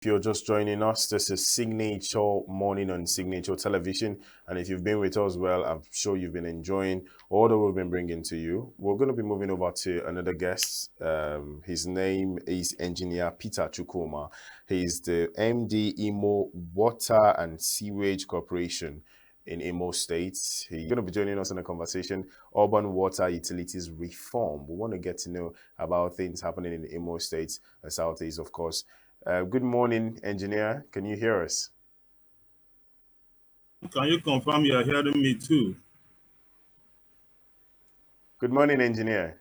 If you're just joining us, this is Signature Morning on Signature Television. And if you've been with us, well, I'm sure you've been enjoying all that we've been bringing to you. We're going to be moving over to another guest. His name is Engineer Peter Chukwuma. He's the MD Imo Water and Sewage Corporation in Imo State. He's going to be joining us in a conversation, urban water utilities reform. We want to get to know about things happening in Imo State and Southeast, of course. Good morning, engineer. Can you hear us? Can you confirm you are hearing me too? Good morning, engineer.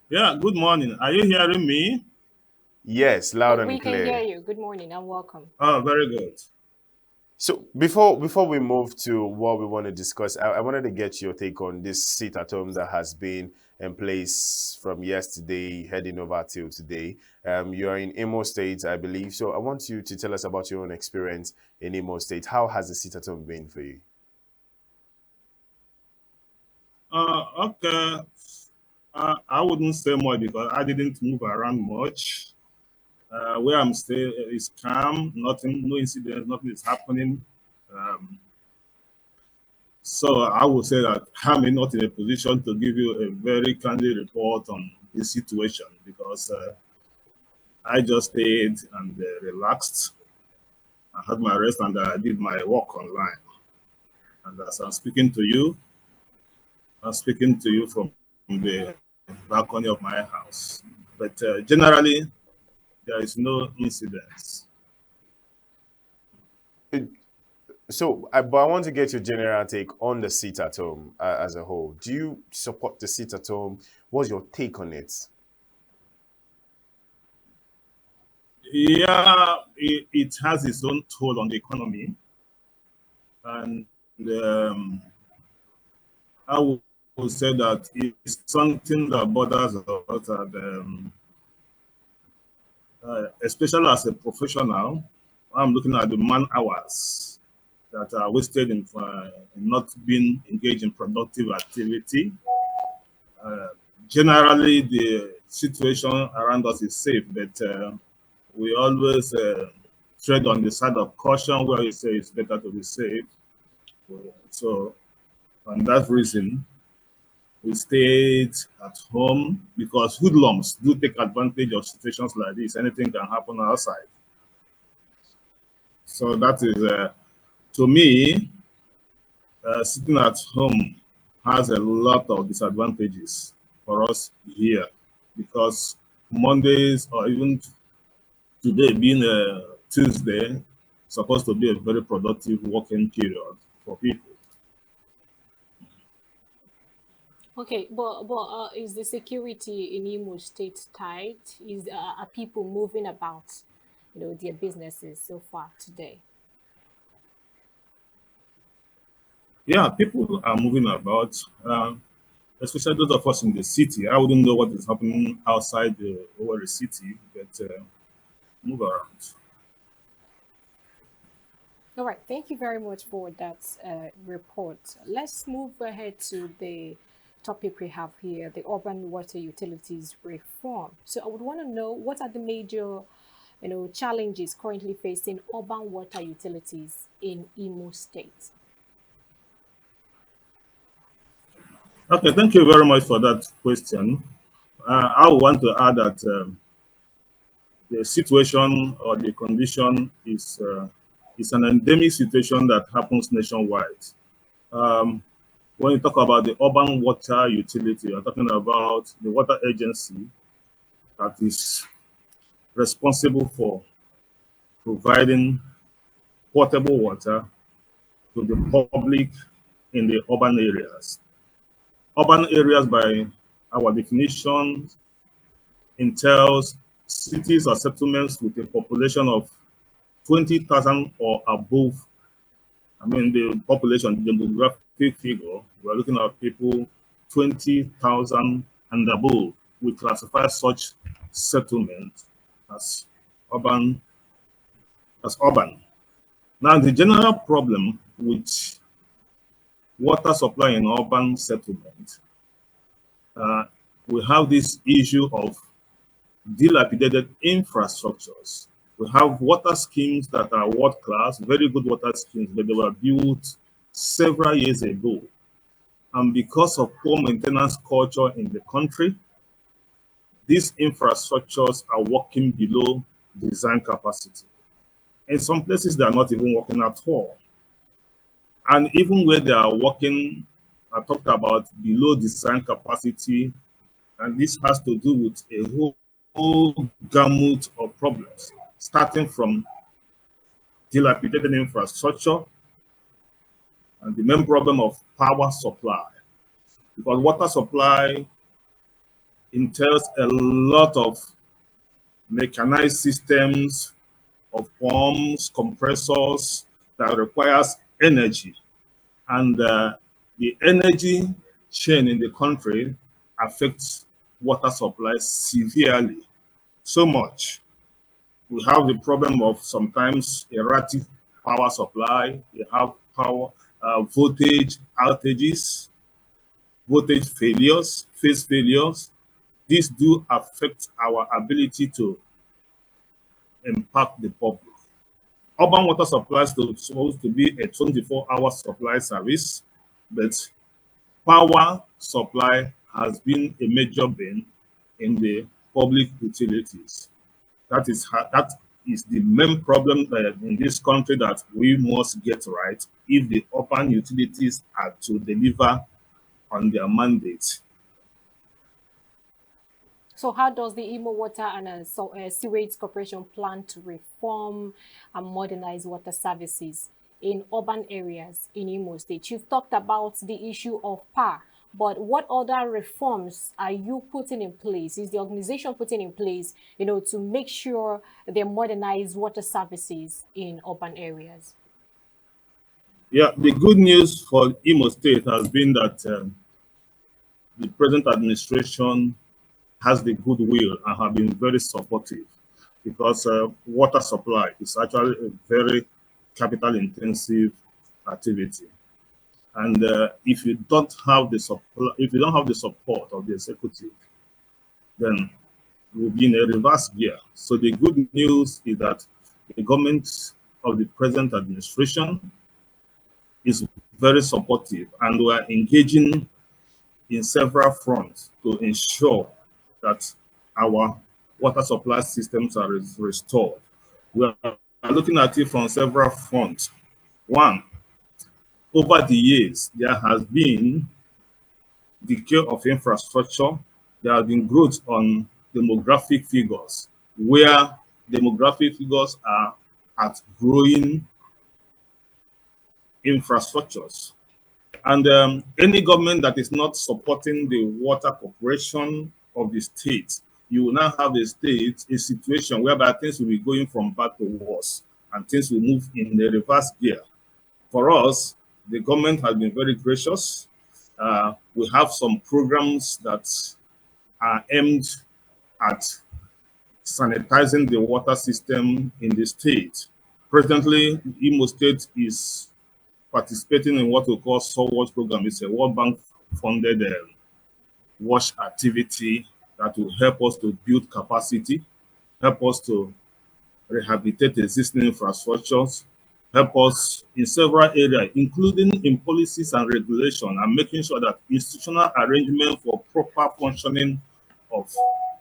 Yeah, good morning. Are you hearing me? Yes, loud and clear. We can hear you. Good morning and welcome. Oh, very good. So before we move to what we want to discuss, I wanted to get your take on this sit at home that has been in place from yesterday, heading over till today. You are in Imo State, I believe. So I want you to tell us about your own experience in Imo State. How has the sit at home been for you? Okay. I wouldn't say much because I didn't move around much. Where I'm staying is calm. Nothing, no incidents, nothing is happening. So I would say that I'm not in a position to give you a very candid report on the situation because I just stayed and relaxed. I had my rest and I did my work online. And as I'm speaking to you from the balcony of my house. But generally, there is no incidents. So, but I want to get your general take on the sit at home as a whole. Do you support the sit at home? What's your take on it? Yeah, it has its own toll on the economy. And I would say that it's something that bothers us, and, especially as a professional. I'm looking at the man hours that are wasted in not being engaged in productive activity. Generally, the situation around us is safe, but we always tread on the side of caution where we say it's better to be safe. So, on that reason, we stayed at home because hoodlums do take advantage of situations like this. Anything can happen outside. So that is, to me, sitting at home has a lot of disadvantages for us here because Mondays or even today being a Tuesday, supposed to be a very productive working period for people. Okay, but is the security in Imo State tight? Are people moving about, their businesses so far today? Yeah, people are moving about, especially those of us in the city. I wouldn't know what is happening outside the Owerri city, but move around. All right, thank you very much for that report. Let's move ahead to the topic we have here, the urban water utilities reform. So I would want to know, what are the major challenges currently facing urban water utilities in Imo State? Okay, thank you very much for that question. I want to add that the situation or the condition is an endemic situation that happens nationwide. When you talk about the urban water utility, you're talking about the water agency that is responsible for providing potable water to the public in the urban areas. Urban areas, by our definition, entails cities or settlements with a population of 20,000 or above. I mean, the population, the demographic figure, we're looking at people 20,000 and above. We classify such settlements as urban. Now, the general problem with water supply in urban settlement, we have this issue of dilapidated infrastructures We have water schemes that are world class, very good water schemes, but they were built several years ago. And because of poor maintenance culture in the country, these infrastructures are working below design capacity. In some places, they are not even working at all. And even where they are working, I talked about below design capacity, and this has to do with a whole gamut of problems, starting from dilapidated infrastructure and the main problem of power supply. Because water supply entails a lot of mechanized systems of pumps, compressors that requires energy. And the energy chain in the country affects water supply severely. So much. We have the problem of sometimes erratic power supply. We have power voltage outages, voltage failures, phase failures. These do affect our ability to impact the public. Urban water supply is supposed to be a 24-hour supply service, but power supply has been a major bane in the public utilities. That is the main problem in this country that we must get right if the urban utilities are to deliver on their mandate. So how does the Imo Water and Sewage Corporation plan to reform and modernize water services in urban areas in Imo State? You've talked about the issue of power, but what other reforms are you putting in place? Is the organization putting in place, to make sure they modernize water services in urban areas? Yeah, the good news for Imo State has been that the present administration has the goodwill and have been very supportive because water supply is actually a very capital intensive activity. And if you don't have the support of the executive, then we'll be in a reverse gear. So the good news is that the government of the present administration is very supportive, and we are engaging in several fronts to ensure that our water supply systems are restored. We are looking at it from several fronts. One, over the years, there has been decay of infrastructure. There has been growth on demographic figures, where demographic figures are at growing infrastructures. And any government that is not supporting the water corporation of the state, you will now have a situation whereby things will be going from bad to worse and things will move in the reverse gear. For us, the government has been very gracious. We have some programs that are aimed at sanitizing the water system in the state. Presently, Imo State is participating in what we call Sewage program. It's a World Bank funded wash activity that will help us to build capacity, help us to rehabilitate existing infrastructures, help us in several areas, including in policies and regulation, and making sure that institutional arrangement for proper functioning of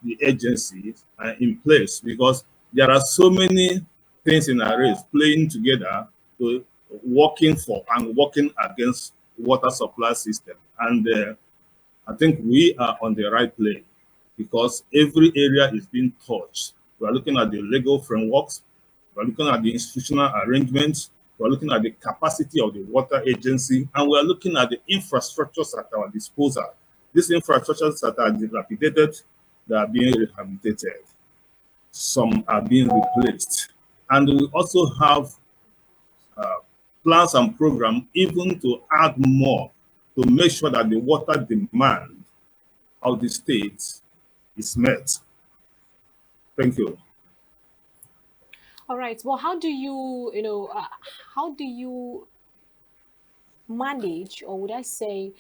the agencies are in place, because there are so many things in our race playing together to working for and working against water supply system. And I think we are on the right plane because every area is being touched. We are looking at the legal frameworks, we are looking at the institutional arrangements, we are looking at the capacity of the water agency, and we are looking at the infrastructures at our disposal. These infrastructures that are dilapidated, they are being rehabilitated. Some are being replaced. And we also have plans and programs even to add more to make sure that the water demand of the state is met. Thank you. All right. Well, how do you manage, or would I say,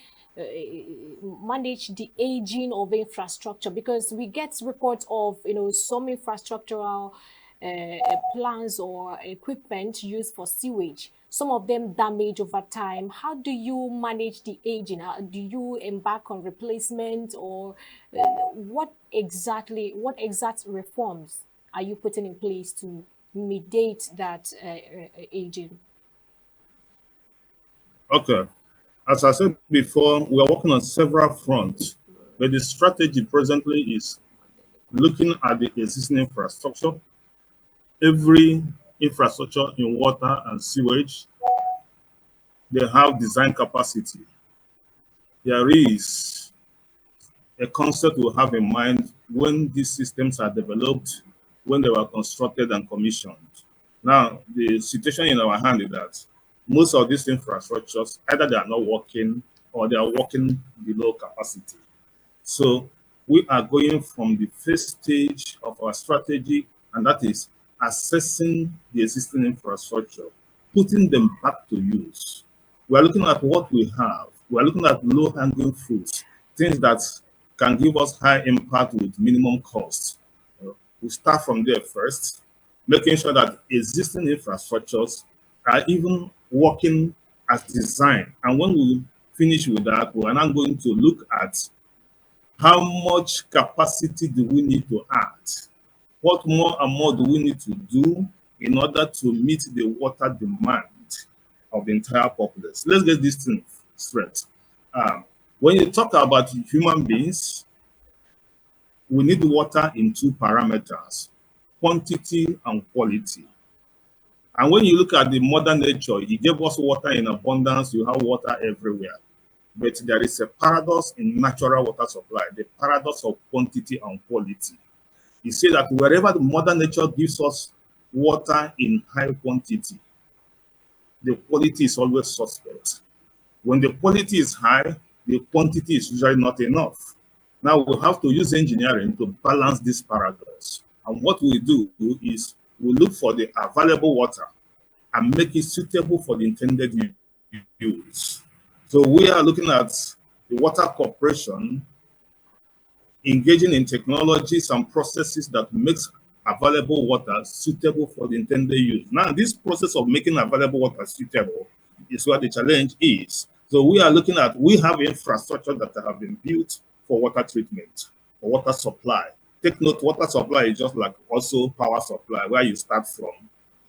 manage the aging of infrastructure? Because we get reports of some infrastructural plants or equipment used for sewage. Some of them damage over time. How do you manage the aging? Do you embark on replacement, or what exact reforms are you putting in place to mitigate that aging? Okay. As I said before, we are working on several fronts, but the strategy presently is looking at the existing infrastructure. Every infrastructure in water and sewage, they have design capacity. There is a concept we have in mind when these systems are developed, when they were constructed and commissioned. Now, the situation in our hand is that most of these infrastructures, either they are not working or they are working below capacity. So we are going from the first stage of our strategy, and that is assessing the existing infrastructure, putting them back to use. We are looking at what we have. We are looking at low-hanging fruits, things that can give us high impact with minimum cost. We start from there first, making sure that existing infrastructures are even working as designed. And when we finish with that, we are now going to look at how much capacity do we need to add? What more and more do we need to do in order to meet the water demand of the entire populace? Let's get this thing straight. When you talk about human beings, we need water in two parameters, quantity and quality. And when you look at the modern nature, it gave us water in abundance, you have water everywhere. But there is a paradox in natural water supply, the paradox of quantity and quality. You see that wherever the modern nature gives us water in high quantity, the quality is always suspect. When the quality is high, the quantity is usually not enough. Now we have to use engineering to balance this paradox. And what we do is we look for the available water and make it suitable for the intended use. So we are looking at the water corporation engaging in technologies and processes that makes available water suitable for the intended use. Now, this process of making available water suitable is where the challenge is. So we are looking at, we have infrastructure that have been built for water treatment, for water supply. Take note, water supply is just like also power supply, where you start from.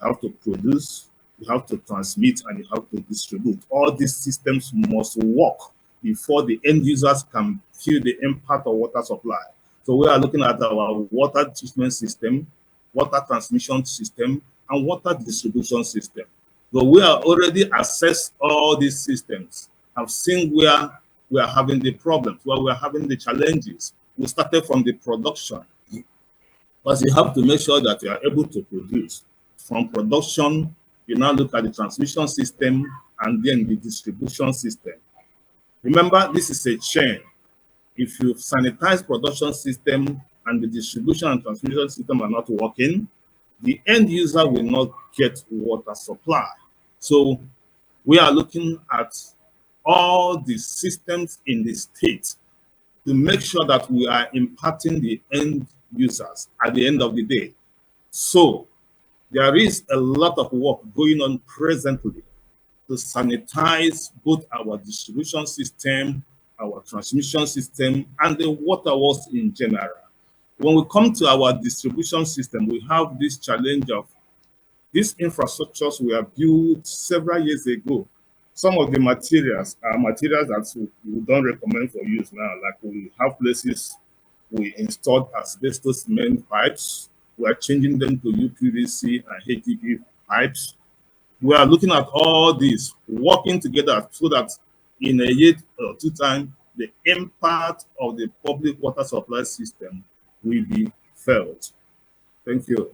You have to produce, you have to transmit, and you have to distribute. All these systems must work before the end users can feel the impact of water supply. So we are looking at our water treatment system, water transmission system, and water distribution system. So we are already assessed all these systems. I've seen where we are having the problems, where we are having the challenges. We started from the production, but you have to make sure that you are able to produce. From production, you now look at the transmission system and then the distribution system. Remember, this is a chain. If you sanitize production system and the distribution and transmission system are not working, the end user will not get water supply. So we are looking at all the systems in the state to make sure that we are impacting the end users at the end of the day. So there is a lot of work going on presently to sanitize both our distribution system, our transmission system, and the waterworks in general. When we come to our distribution system, we have this challenge of these infrastructures were built several years ago. Some of the materials are materials that we don't recommend for use now. Like we have places we installed asbestos cement pipes. We are changing them to UPVC and HDPE pipes. We are looking at all these, working together so that in a year or two time, the impact of the public water supply system will be felt. Thank you.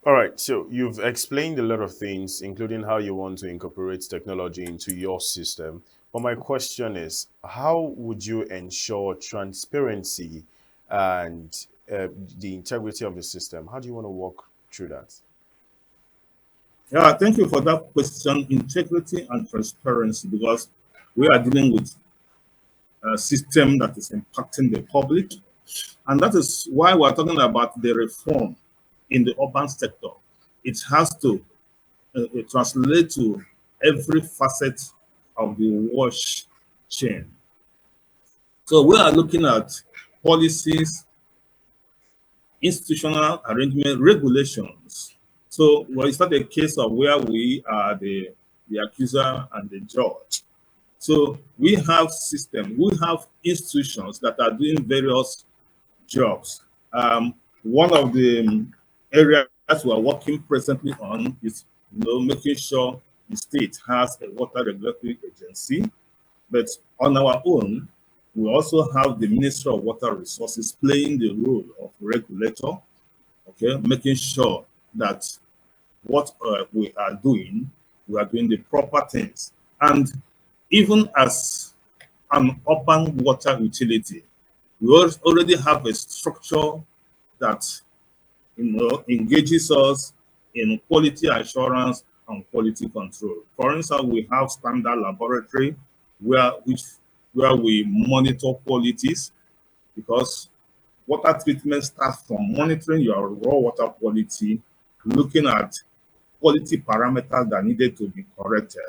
All right, so you've explained a lot of things, including how you want to incorporate technology into your system. But my question is, how would you ensure transparency and the integrity of the system? How do you want to work through that? Yeah, thank you for that question, integrity and transparency, because we are dealing with a system that is impacting the public. And that is why we're talking about the reform. in the urban sector, it has to translate to every facet of the wash chain. So we are looking at policies, institutional arrangement, regulations. So well, it's not a case of where we are the accuser and the judge. So we have systems, we have institutions that are doing various jobs. One of the areas we are working presently on is making sure the state has a water regulatory agency. But on our own, we also have the Ministry of Water Resources playing the role of regulator, okay, making sure that what we are doing the proper things. And even as an urban water utility, we already have a structure that engages us in quality assurance and quality control. For instance, we have standard laboratory where we monitor qualities, because water treatment starts from monitoring your raw water quality, looking at quality parameters that needed to be corrected.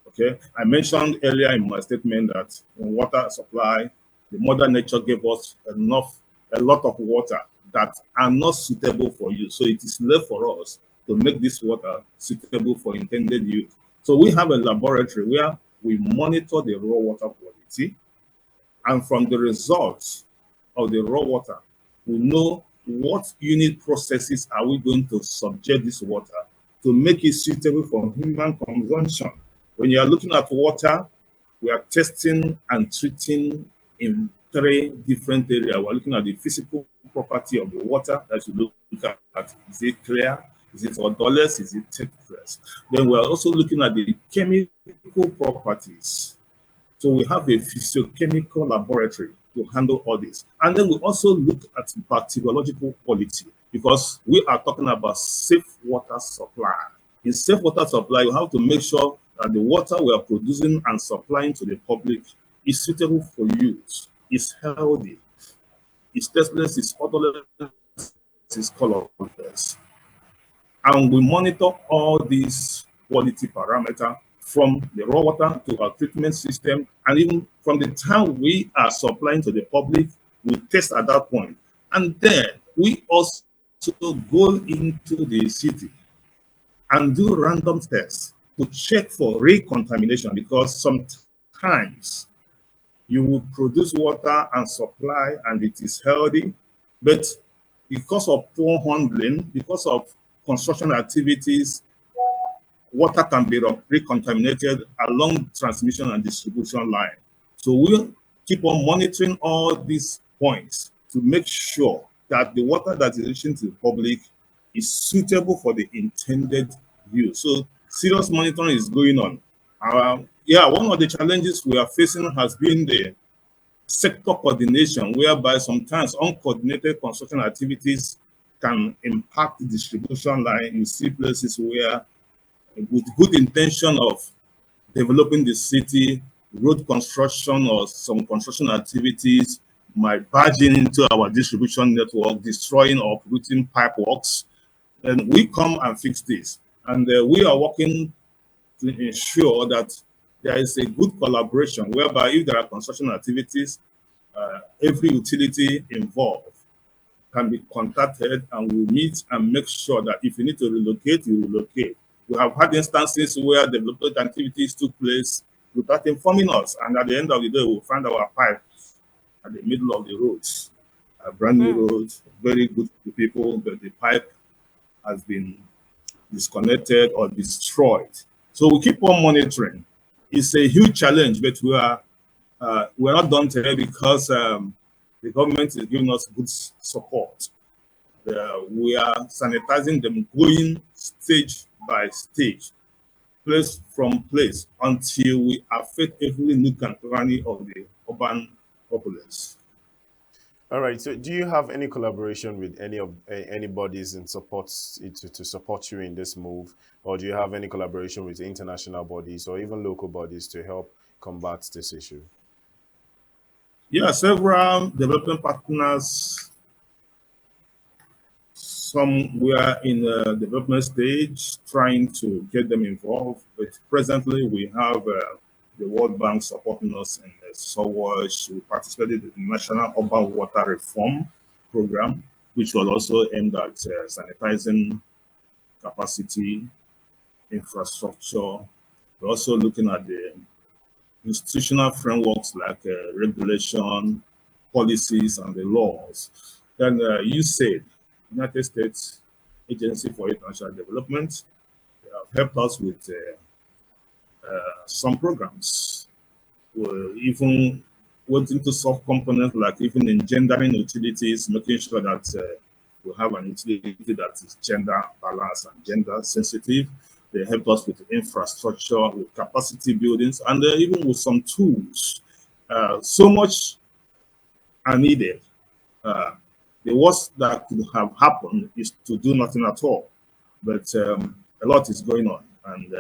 Okay, I mentioned earlier in my statement that in water supply, the mother nature gave us a lot of water that are not suitable for use. So it is left for us to make this water suitable for intended use. So we have a laboratory where we monitor the raw water quality, and from the results of the raw water, we know what unit processes are we going to subject this water to make it suitable for human consumption. When you are looking at water, we are testing and treating in 3 different areas. We're looking at the physical property of the water that you look at. Is it clear? Is it odorless? Is it tasteless? Then we're also looking at the chemical properties. So we have a physiochemical laboratory to handle all this. And then we also look at bacteriological quality, because we are talking about safe water supply. In safe water supply, you have to make sure that the water we are producing and supplying to the public is suitable for use, is healthy, is tasteless, is odorless, is colorless. And we monitor all these quality parameters from the raw water to our treatment system, and even from the time we are supplying to the public, we test at that point. And then we also go into the city and do random tests to check for recontamination, because sometimes you will produce water and supply and it is healthy, but because of poor handling, because of construction activities, water can be recontaminated along transmission and distribution line. So we'll keep on monitoring all these points to make sure that the water that is reaching to the public is suitable for the intended use. So serious monitoring is going on. One of the challenges we are facing has been the sector coordination, whereby sometimes uncoordinated construction activities can impact the distribution line. You see places where, with good intention of developing the city, road construction or some construction activities might barge into our distribution network, destroying or polluting pipe works. And we come and fix this. And we are working to ensure that there is a good collaboration, whereby if there are construction activities, every utility involved can be contacted, and we'll meet and make sure that if you need to relocate, you relocate. We have had instances where development activities took place without informing us, and at the end of the day, we'll find our pipes at the middle of the roads, a brand new road, very good to people, but the pipe has been disconnected or destroyed. So we keep on monitoring. It's a huge challenge, but we're not done today, because the government is giving us good support. We are sanitizing them, going stage by stage, place from place, until we affect every nook and cranny of the urban populace. All right. So, do you have any collaboration with any bodies in support to support you in this move, or do you have any collaboration with international bodies or even local bodies to help combat this issue? Yeah, several development partners Some were in the development stage, trying to get them involved. But presently, we have the World Bank supporting us in the Sewage. We participated in the National Urban Water Reform Program, which was also aimed at sanitizing capacity, infrastructure. We're also looking at the institutional frameworks like regulation, policies, and the laws. Then you said United States Agency for International Development have helped us with some programs. We even went into soft components like even in gendering utilities, making sure that we have an utility that is gender balanced and gender sensitive. They help us with infrastructure, with capacity buildings, and even with some tools. So much are needed. The worst that could have happened is to do nothing at all. But a lot is going on, and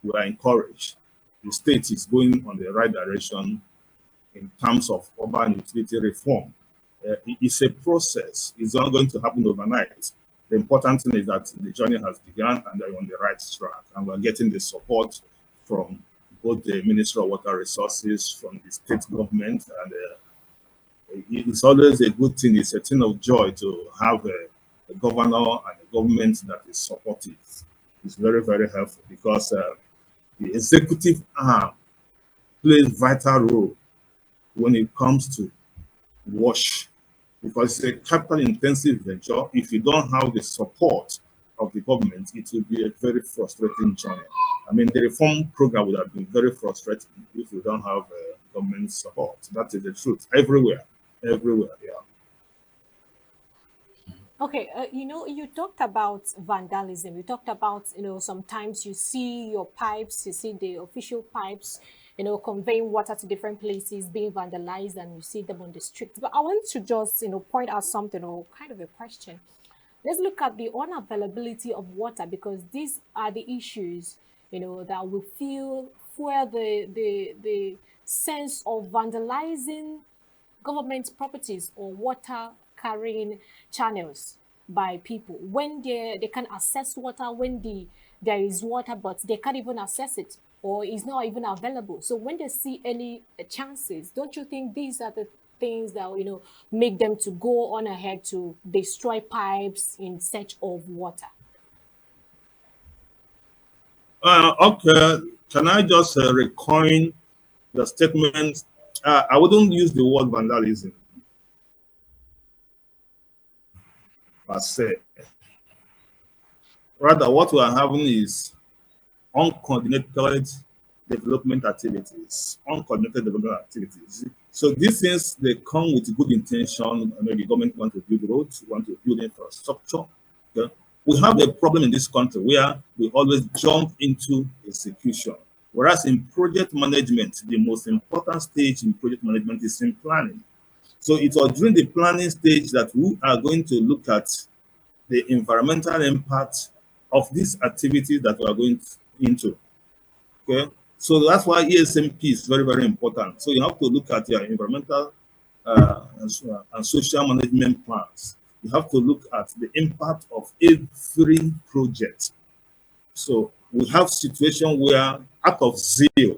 we are encouraged. The state is going on the right direction in terms of urban utility reform. It's a process. It's not going to happen overnight. The important thing is that the journey has begun and they're on the right track. And we're getting the support from both the Ministry of Water Resources, from the state government, and it's always a good thing. It's a thing of joy to have a governor and a government that is supportive. It's very, very helpful because the executive arm plays vital role when it comes to wash, because it's a capital intensive venture. If you don't have the support of the government, it will be a very frustrating journey. I mean, the reform program would have been very frustrating if we don't have government support. That is the truth. Everywhere, yeah. Okay, you talked about vandalism. You talked about, sometimes you see your pipes, you see the official pipes, conveying water to different places being vandalized, and you see them on the street. But I want to just, point out something, or kind of a question. Let's look at the unavailability of water, because these are the issues, that we feel where the sense of vandalizing government properties or water carrying channels by people when they can access water, when there is water but they can't even access it or is not even available. So when they see any chances, don't you think these are the things that make them to go on ahead to destroy pipes in search of water? Okay, can I just recoin the statement? I wouldn't use the word vandalism per se. Rather, what we are having is uncoordinated development activities. So these things, they come with good intention. Maybe government want to build roads, want to build infrastructure. Okay? We have a problem in this country where we always jump into execution. Whereas in project management, the most important stage in project management is in planning. So it was during the planning stage that we are going to look at the environmental impact of these activities that we are going into. Okay, so that's why ESMP is very, very important. So you have to look at your environmental and social management plans. You have to look at the impact of every project. So we have situation where out of zeal,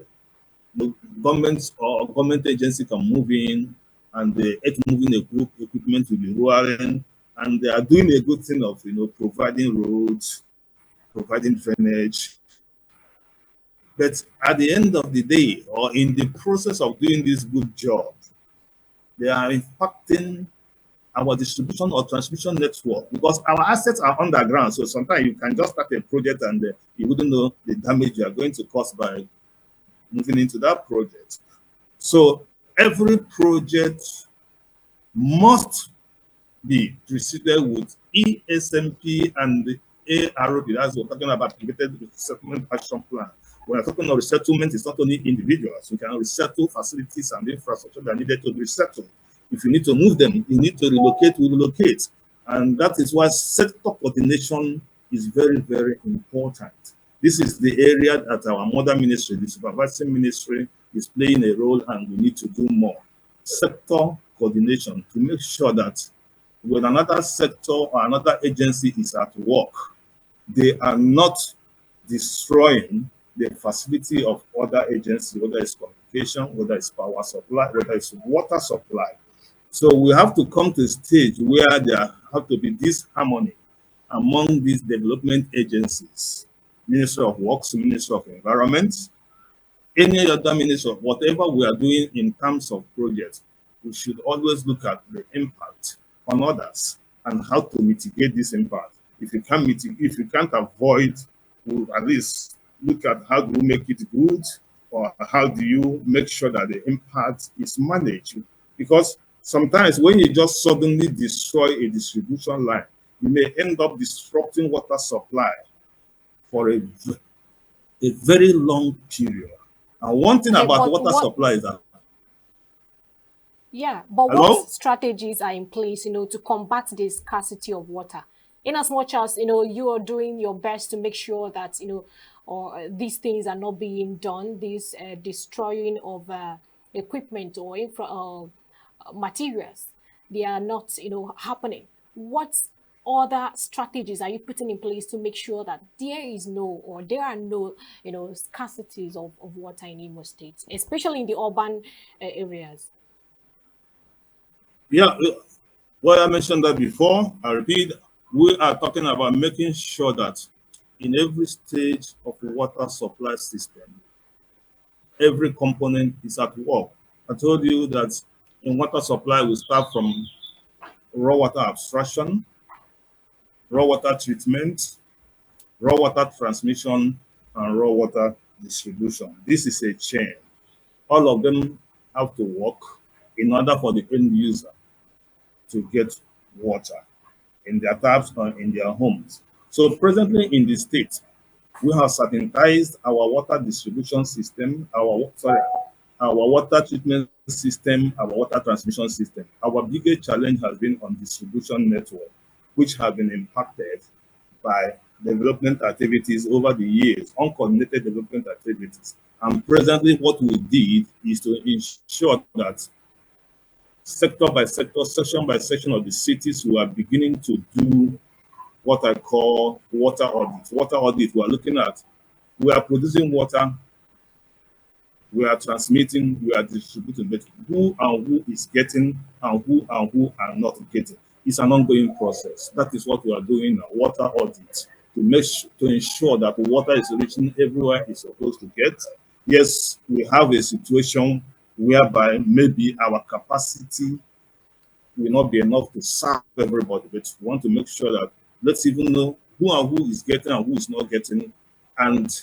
the government or government agency can move in and the earth moving equipment will be rolling, and they are doing a good thing of providing roads, providing drainage. But at the end of the day, or in the process of doing this good job, they are impacting our distribution or transmission network because our assets are underground. So sometimes you can just start a project and you wouldn't know the damage you are going to cause by moving into that project. So every project must be preceded with ESMP and the AROP. That's what we're talking about, integrated resettlement action plan. When we're talking about resettlement, it's not only individuals. We can resettle facilities and infrastructure that are needed to be resettled. If you need to move them, you need to relocate, we relocate. And that is why sector coordination is very, very important. This is the area that our mother ministry, the supervising ministry, is playing a role, and we need to do more. Sector coordination to make sure that when another sector or another agency is at work, they are not destroying the facility of other agencies, whether it's communication, whether it's power supply, whether it's water supply. So we have to come to a stage where there have to be this harmony among these development agencies, Ministry of Works, Ministry of Environment, any other ministry, whatever we are doing in terms of projects, we should always look at the impact on others and how to mitigate this impact. If you can't mitigate, if you can't avoid, we'll at least look at how do we make it good, or how do you make sure that the impact is managed. Because sometimes when you just suddenly destroy a distribution line, you may end up disrupting water supply for a very long period. And one thing Okay, about but water what? supply is that, Yeah, but what hello? strategies are in place, to combat the scarcity of water? In as much as you are doing your best to make sure that or these things are not being done, this destroying of equipment or materials, they are not happening. What other strategies are you putting in place to make sure that there are no scarcities of water in Imo State, especially in the urban areas? Yeah, well, I mentioned that before. I repeat, we are talking about making sure that in every stage of the water supply system, every component is at work. I told you that in water supply, we start from raw water abstraction, raw water treatment, raw water transmission, and raw water distribution. This is a chain. All of them have to work in order for the end user to get water in their taps or in their homes. So presently in the state, we have sanitized our water distribution system, our water treatment system, our water transmission system. Our biggest challenge has been on distribution network, which have been impacted by development activities over the years, uncoordinated development activities. And presently what we did is to ensure that sector by sector, section by section of the cities, we are beginning to do what I call water audit. Water audit, we are looking at, we are producing water, we are transmitting, we are distributing, but who is getting and who are not getting. It's an ongoing process. That is what we are doing now, water audit, to ensure that water is reaching everywhere it's supposed to get. Yes, we have a situation whereby maybe our capacity will not be enough to serve everybody, but we want to make sure that let's even know who is getting and who is not getting, and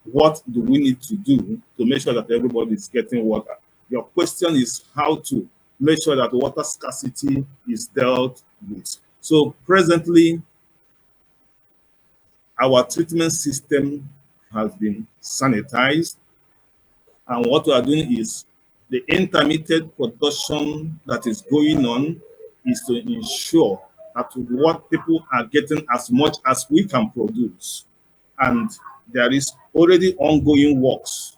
what do we need to do to make sure that everybody is getting water. Your question is how to make sure that water scarcity is dealt with. So presently, our treatment system has been sanitized, and what we are doing is the intermittent production that is going on is to ensure that what people are getting as much as we can produce. And there is already ongoing works.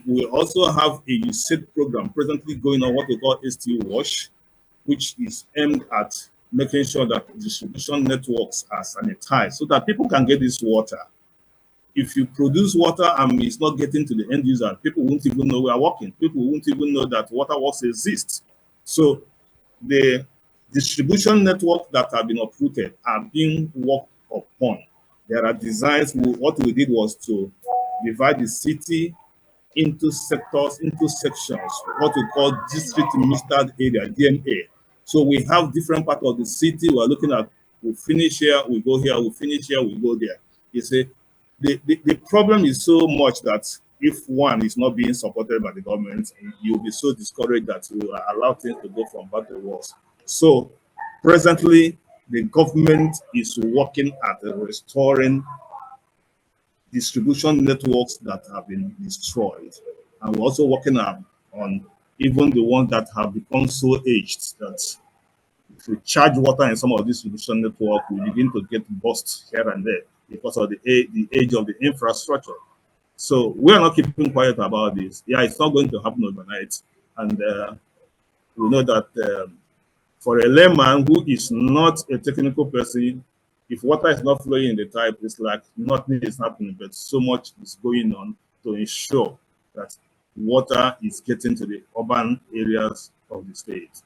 We also have a USAID program presently going on, what we call Sewage, which is aimed at making sure that distribution networks are sanitized so that people can get this water. If you produce water and it's not getting to the end user, people won't even know we are working. People won't even know that water works exist. So the distribution network that have been uprooted are being worked upon. There are designs. What we did was to divide the city into sectors, into sections, what we call district ministered area, DMA. So we have different parts of the city. We're looking at, we finish here, we go here, we finish here, we go there. You see, the problem is so much that if one is not being supported by the government, you'll be so discouraged that you allow things to go from bad to worse. So presently, the government is working at restoring distribution networks that have been destroyed. And we're also working on even the ones that have become so aged that if we charge water in some of these distribution network, we begin to get bursts here and there because of the age of the infrastructure. So we are not keeping quiet about this. Yeah, it's not going to happen overnight. And we know that For a layman who is not a technical person, if water is not flowing in the pipe, it's like nothing is happening, but so much is going on to ensure that water is getting to the urban areas of the state.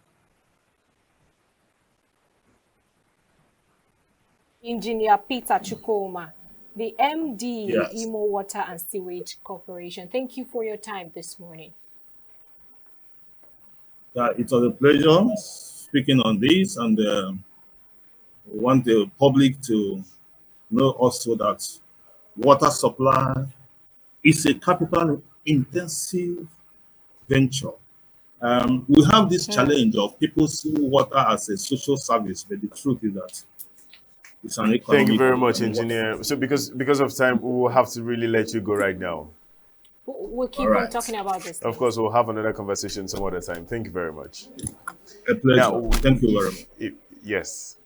Engineer Peter Chukwuma, the MD, Yes. Imo Water and Sewage Corporation. Thank you for your time this morning. It was a pleasure speaking on this, and we want the public to know also that water supply is a capital intensive venture. We have this challenge of people see water as a social service, but the truth is that it's an economic. Thank you very much, engineer. So because of time, we will have to really let you go right now. We'll keep on talking about this. Of course, we'll have another conversation some other time. Thank you very much. A pleasure. Now, thank you very much. Yes.